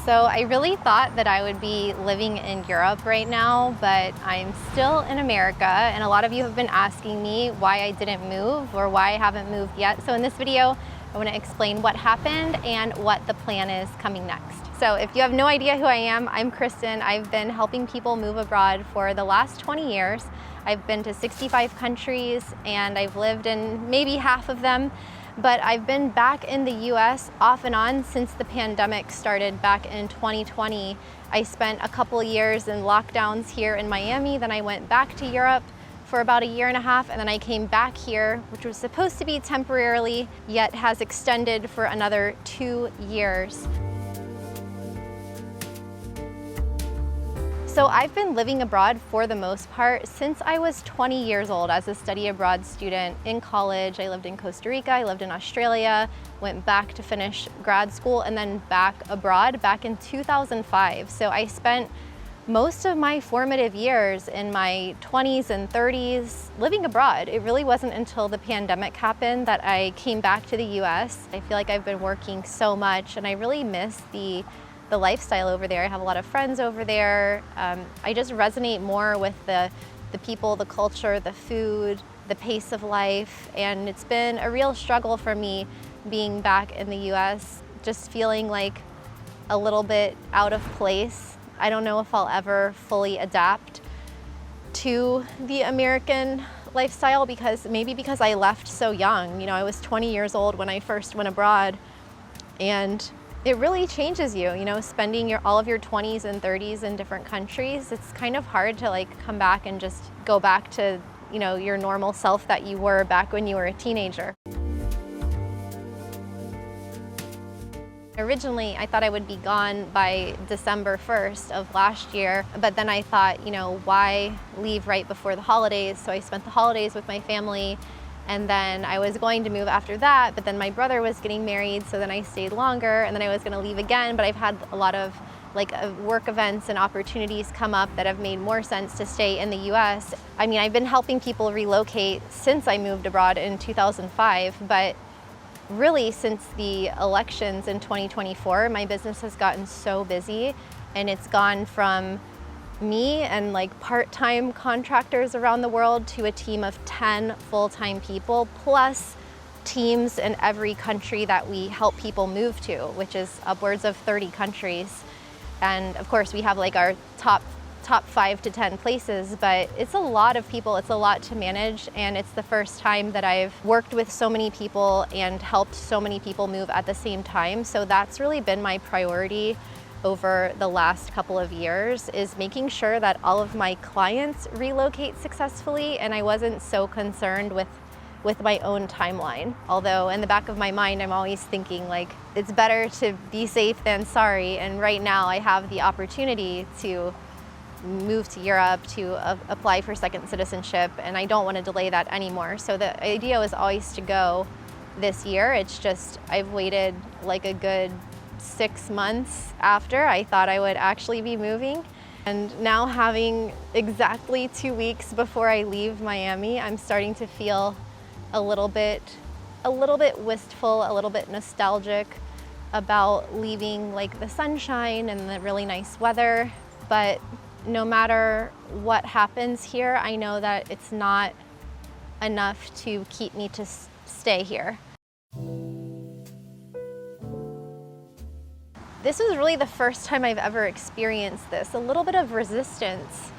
So I really thought that I would be living in Europe right now, but I'm still in America, and a lot of you have been asking me why I didn't move or why I haven't moved yet. So in this video, I want to explain what happened and what the plan is coming next. So if you have no idea who I am, I'm Kristin. I've been helping people move abroad for the last 20 years. I've been to 65 countries and I've lived in maybe half of them. But I've been back in the US off and on since the pandemic started back in 2020. I spent a couple years in lockdowns here in Miami, then I went back to Europe for about a year and a half, and then I came back here, which was supposed to be temporarily, yet has extended for another 2 years. So I've been living abroad for the most part since I was 20 years old as a study abroad student in college. I lived in Costa Rica, I lived in Australia, went back to finish grad school, and then back abroad back in 2005. So I spent most of my formative years in my 20s and 30s living abroad. It really wasn't until the pandemic happened that I came back to the US. I feel like I've been working so much and I really miss the lifestyle over there. I have a lot of friends over there. I just resonate more with the people, the culture, the food, the pace of life, and it's been a real struggle for me being back in the US, just feeling like a little bit out of place. I don't know if I'll ever fully adapt to the American lifestyle because I left so young. You know, I was 20 years old when I first went abroad, and it really changes you, spending all of your 20s and 30s in different countries. It's kind of hard to come back and just go back to, your normal self that you were back when you were a teenager. Originally, I thought I would be gone by December 1st of last year, but then I thought, why leave right before the holidays? So I spent the holidays with my family. And then I was going to move after that, but then my brother was getting married, so then I stayed longer, and then I was gonna leave again, but I've had a lot of work events and opportunities come up that have made more sense to stay in the US. I mean, I've been helping people relocate since I moved abroad in 2005, but really since the elections in 2024, my business has gotten so busy, and it's gone from me and part-time contractors around the world to a team of 10 full-time people, plus teams in every country that we help people move to, which is upwards of 30 countries. And of course we have our top 5 to 10 places, but it's a lot of people, it's a lot to manage, and it's the first time that I've worked with so many people and helped so many people move at the same time. So that's really been my priority over the last couple of years, is making sure that all of my clients relocate successfully, and I wasn't so concerned with my own timeline. Although in the back of my mind, I'm always thinking it's better to be safe than sorry, and right now I have the opportunity to move to Europe to apply for second citizenship, and I don't want to delay that anymore. So the idea was always to go this year. It's just I've waited a good 6 months after I thought I would actually be moving. And now, having exactly 2 weeks before I leave Miami, I'm starting to feel a little bit wistful, a little bit nostalgic about leaving the sunshine and the really nice weather. But no matter what happens here, I know that it's not enough to keep me to stay here. This was really the first time I've ever experienced this, a little bit of resistance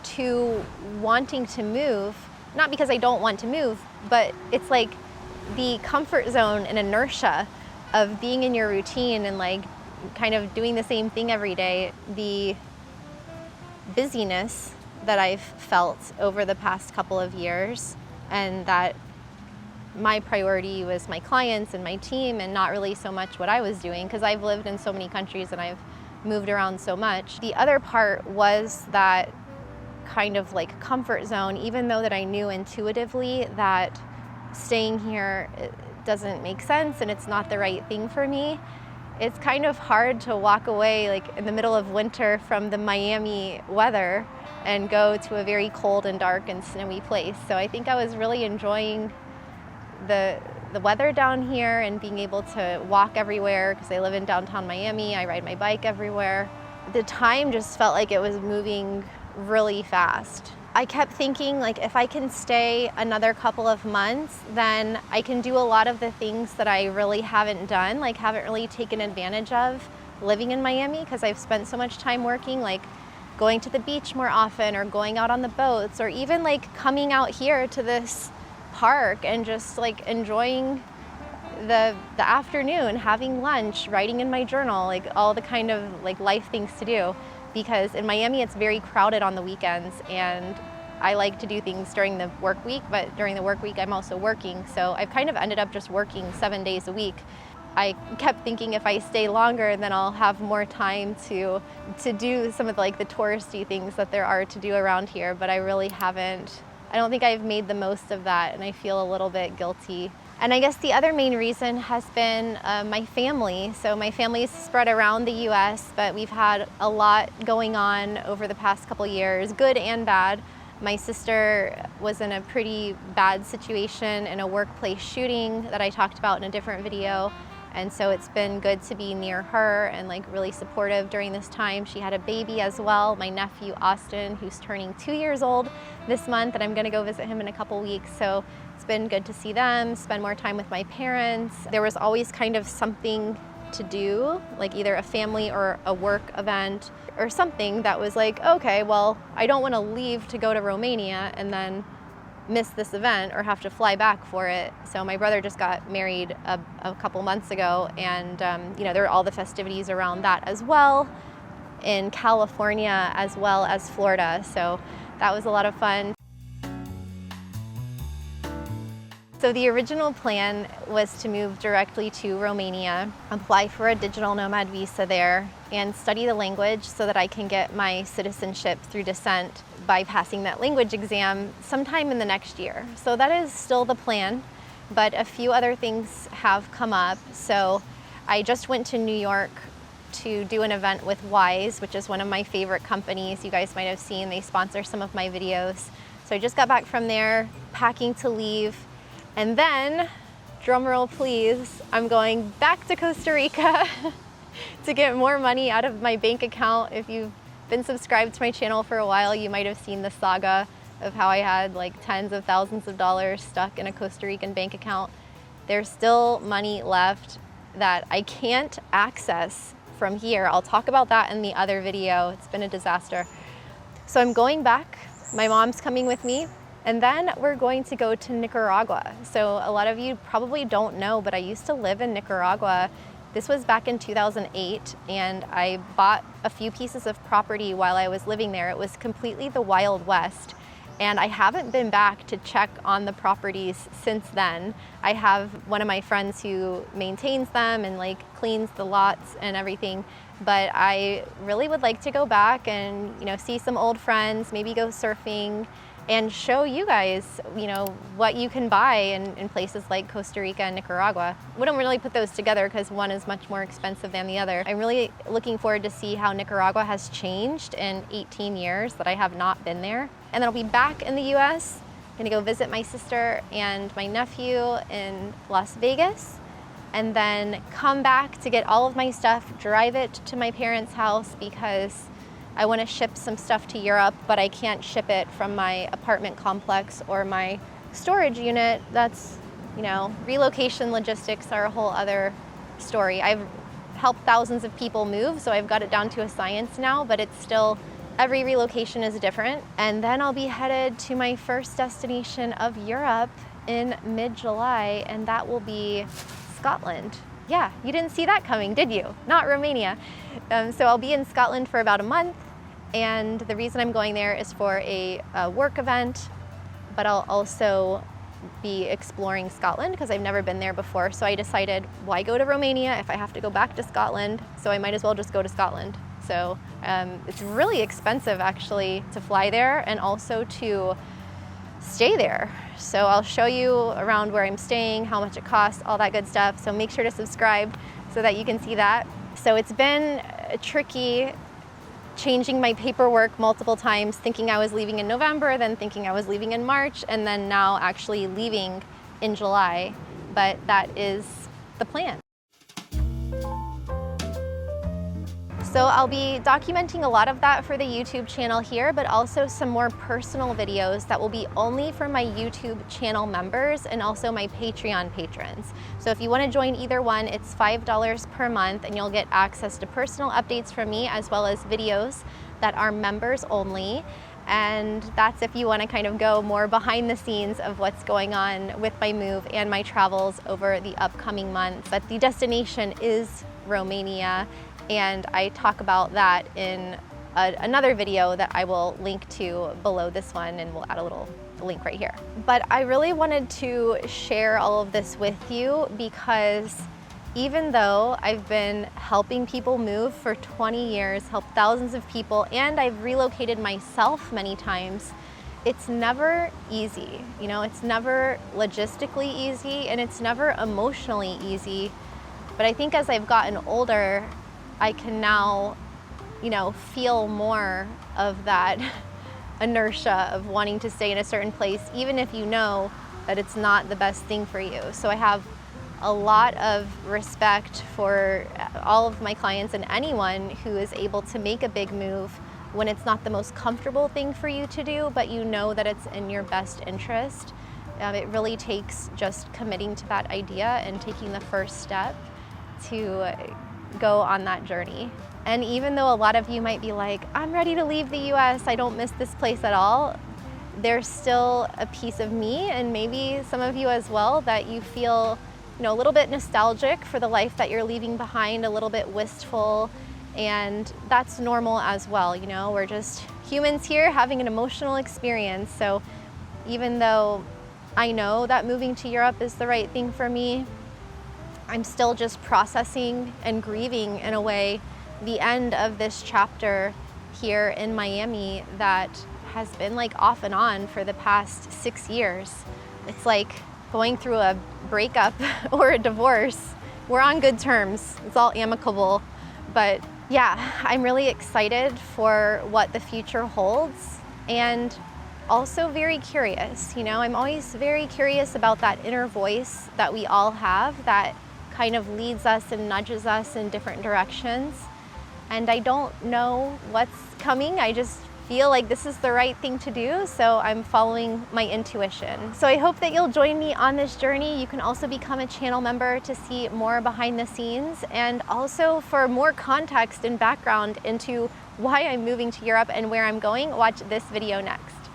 to wanting to move, not because I don't want to move, but it's the comfort zone and inertia of being in your routine and kind of doing the same thing every day. The busyness that I've felt over the past couple of years, and that my priority was my clients and my team and not really so much what I was doing, because I've lived in so many countries and I've moved around so much. The other part was that kind of comfort zone, even though that I knew intuitively that staying here doesn't make sense and it's not the right thing for me. It's kind of hard to walk away in the middle of winter from the Miami weather and go to a very cold and dark and snowy place. So I think I was really enjoying the the weather down here and being able to walk everywhere, because I live in downtown Miami. I ride my bike everywhere. The time just felt like it was moving really fast. I kept thinking, like, if I can stay another couple of months, then I can do a lot of the things that I really haven't done, like haven't really taken advantage of living in Miami, because I've spent so much time working, like going to the beach more often or going out on the boats, or even like coming out here to this park and just like enjoying the afternoon, having lunch, writing in my journal, like all the kind of like life things to do. Because in Miami it's very crowded on the weekends, and I like to do things during the work week, but during the work week I'm also working. So I've kind of ended up just working 7 days a week. I kept thinking if I stay longer, then I'll have more time to do some of like the touristy things that there are to do around here, but I really haven't. I don't think I've made the most of that, and I feel a little bit guilty. And I guess the other main reason has been my family. So my family is spread around the US, but we've had a lot going on over the past couple years, good and bad. My sister was in a pretty bad situation in a workplace shooting that I talked about in a different video. And so it's been good to be near her and like really supportive during this time. She had a baby as well, my nephew Austin, who's turning 2 years old this month, and I'm gonna go visit him in a couple weeks. So it's been good to see them, spend more time with my parents. There was always kind of something to do, like either a family or a work event or something that was like, okay, well, I don't wanna leave to go to Romania and then miss this event or have to fly back for it. So my brother just got married a couple months ago, and there are all the festivities around that as well in California as well as Florida. So that was a lot of fun. So the original plan was to move directly to Romania, apply for a digital nomad visa there, and study the language so that I can get my citizenship through descent by passing that language exam sometime in the next year. So that is still the plan, but a few other things have come up. So I just went to New York to do an event with Wise, which is one of my favorite companies. You guys might have seen, they sponsor some of my videos. So I just got back from there, packing to leave. And then, drumroll please, I'm going back to Costa Rica to get more money out of my bank account. If you've been subscribed to my channel for a while, you might have seen the saga of how I had like tens of thousands of dollars stuck in a Costa Rican bank account. There's still money left that I can't access from here. I'll talk about that in the other video. It's been a disaster. So I'm going back. My mom's coming with me. And then we're going to go to Nicaragua. So a lot of you probably don't know, but I used to live in Nicaragua. This was back in 2008, and I bought a few pieces of property while I was living there. It was completely the Wild West, and I haven't been back to check on the properties since then. I have one of my friends who maintains them and like cleans the lots and everything, but I really would like to go back and see some old friends, maybe go surfing, and show you guys, what you can buy in places like Costa Rica and Nicaragua. We don't really put those together because one is much more expensive than the other. I'm really looking forward to see how Nicaragua has changed in 18 years that I have not been there. And then I'll be back in the US. I'm gonna go visit my sister and my nephew in Las Vegas, and then come back to get all of my stuff, drive it to my parents' house because I want to ship some stuff to Europe, but I can't ship it from my apartment complex or my storage unit. That's, relocation logistics are a whole other story. I've helped thousands of people move, so I've got it down to a science now, but it's still, every relocation is different. And then I'll be headed to my first destination of Europe in mid-July, and that will be Scotland. Yeah, you didn't see that coming, did you? Not Romania. So I'll be in Scotland for about a month. And the reason I'm going there is for a work event, but I'll also be exploring Scotland because I've never been there before. So I decided, why go to Romania if I have to go back to Scotland? So I might as well just go to Scotland. So it's really expensive actually to fly there and also to stay there. So I'll show you around where I'm staying, how much it costs, all that good stuff. So make sure to subscribe so that you can see that. So it's been tricky changing my paperwork multiple times, thinking I was leaving in November, then thinking I was leaving in March, and then now actually leaving in July. but that is the plan. So I'll be documenting a lot of that for the YouTube channel here, but also some more personal videos that will be only for my YouTube channel members and also my Patreon patrons. So if you want to join either one, it's $5 per month and you'll get access to personal updates from me as well as videos that are members only. And that's if you want to kind of go more behind the scenes of what's going on with my move and my travels over the upcoming months. But the destination is Romania, and I talk about that in another video that I will link to below this one, and we'll add a little link right here. But I really wanted to share all of this with you because even though I've been helping people move for 20 years, helped thousands of people, and I've relocated myself many times, it's never easy. You know, it's never logistically easy, and it's never emotionally easy. But I think as I've gotten older, I can now, you know, feel more of that inertia of wanting to stay in a certain place, even if you know that it's not the best thing for you. So I have a lot of respect for all of my clients and anyone who is able to make a big move when it's not the most comfortable thing for you to do, but you know that it's in your best interest. It really takes just committing to that idea and taking the first step to go on that journey. And even though a lot of you might be like, I'm ready to leave the US, I don't miss this place at all, there's still a piece of me, and maybe some of you as well, that you feel, you know, a little bit nostalgic for the life that you're leaving behind, a little bit wistful, and that's normal as well. You know, we're just humans here having an emotional experience. So even though I know that moving to Europe is the right thing for me, I'm still just processing and grieving in a way the end of this chapter here in Miami that has been like off and on for the past 6 years. It's like going through a breakup or a divorce. We're on good terms. It's all amicable. But yeah, I'm really excited for what the future holds, and also very curious. You know, I'm always very curious about that inner voice that we all have that kind of leads us and nudges us in different directions. And I don't know what's coming. I just feel like this is the right thing to do, so I'm following my intuition. So I hope that you'll join me on this journey. You can also become a channel member to see more behind the scenes, and also for more context and background into why I'm moving to Europe and where I'm going, watch this video next.